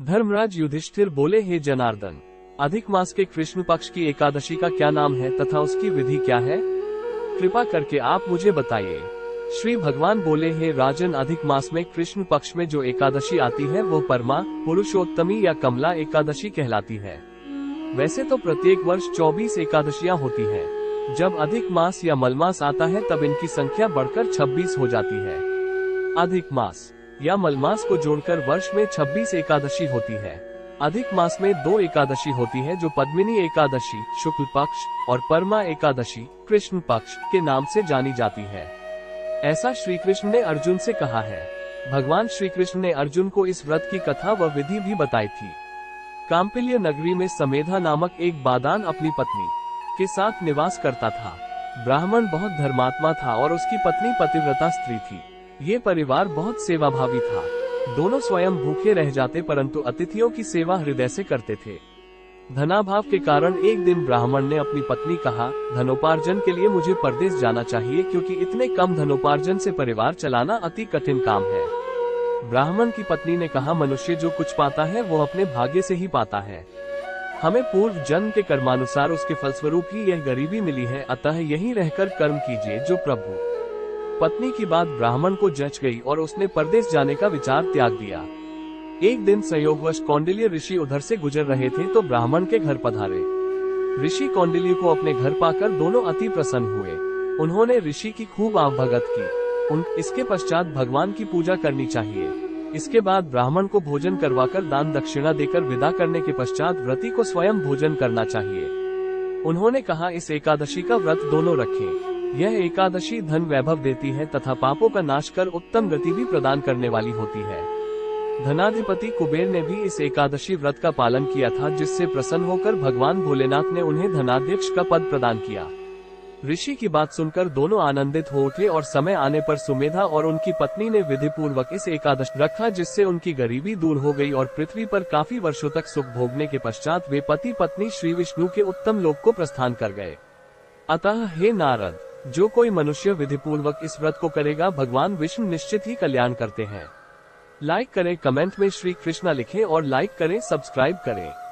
धर्मराज युधिष्ठिर बोले, हे जनार्दन, अधिक मास के कृष्ण पक्ष की एकादशी का क्या नाम है तथा उसकी विधि क्या है? कृपा करके आप मुझे बताइए। श्री भगवान बोले, हे राजन, अधिक मास में कृष्ण पक्ष में जो एकादशी आती है वो परमा, पुरुषोत्तमी या कमला एकादशी कहलाती है। वैसे तो प्रत्येक वर्ष 24 एकादशियां होती हैं। जब अधिक मास या मलमास आता है तब इनकी संख्या बढ़कर 26 हो जाती है। अधिक मास या मलमास को जोड़कर वर्ष में 26 एकादशी होती है। अधिक मास में 2 एकादशी होती है जो पद्मिनी एकादशी शुक्ल पक्ष और परमा एकादशी कृष्ण पक्ष के नाम से जानी जाती है। ऐसा श्री कृष्ण ने अर्जुन से कहा है। भगवान श्री कृष्ण ने अर्जुन को इस व्रत की कथा व विधि भी बताई थी। काम्पिल्य नगरी में समेधा नामक एक बादान अपनी पत्नी के साथ निवास करता था। ब्राह्मण बहुत धर्मात्मा था और उसकी पत्नी पतिव्रता स्त्री थी। ये परिवार बहुत सेवाभावी था। दोनों स्वयं भूखे रह जाते परंतु अतिथियों की सेवा हृदय से करते थे। धनाभाव के कारण एक दिन ब्राह्मण ने अपनी पत्नी कहा, धनोपार्जन के लिए मुझे परदेश जाना चाहिए क्योंकि इतने कम धनोपार्जन से परिवार चलाना अति कठिन काम है। ब्राह्मण की पत्नी ने कहा, मनुष्य जो कुछ पाता है वो अपने भाग्य से ही पाता है। हमें पूर्व जन्म के कर्मानुसार उसके फलस्वरूप ही यह गरीबी मिली है, अतः यहीं रहकर कर्म कीजिए जो प्रभु। पत्नी की बात ब्राह्मण को जच गई और उसने परदेश जाने का विचार त्याग दिया। एक दिन संयोगवश कौंडिल्य ऋषि उधर से गुजर रहे थे तो ब्राह्मण के घर पधारे। ऋषि कौंडिल्य को अपने घर पाकर दोनों अति प्रसन्न हुए। उन्होंने ऋषि की खूब आवभगत की। इसके पश्चात भगवान की पूजा करनी चाहिए। इसके बाद ब्राह्मण को भोजन करवाकर दान दक्षिणा देकर विदा करने के पश्चात व्रती को स्वयं भोजन करना चाहिए। उन्होंने कहा, इस एकादशी का व्रत दोनों रखें। यह एकादशी धन वैभव देती है तथा पापों का नाश कर उत्तम गति भी प्रदान करने वाली होती है। धनाधिपति कुबेर ने भी इस एकादशी व्रत का पालन किया था, जिससे प्रसन्न होकर भगवान भोलेनाथ ने उन्हें धनाध्यक्ष का पद प्रदान किया। ऋषि की बात सुनकर दोनों आनंदित हो उठे और समय आने पर सुमेधा और उनकी पत्नी ने विधि पूर्वक इस एकादशी रखा, जिससे उनकी गरीबी दूर हो गई और पृथ्वी पर काफी वर्षों तक सुख भोगने के पश्चात वे पति पत्नी श्री विष्णु के उत्तम लोक को प्रस्थान कर गए। अतः हे नारद, जो कोई मनुष्य विधि पूर्वक इस व्रत को करेगा भगवान विष्णु निश्चित ही कल्याण करते हैं। लाइक करें, कमेंट में श्री कृष्णा लिखें और लाइक करें, सब्सक्राइब करें।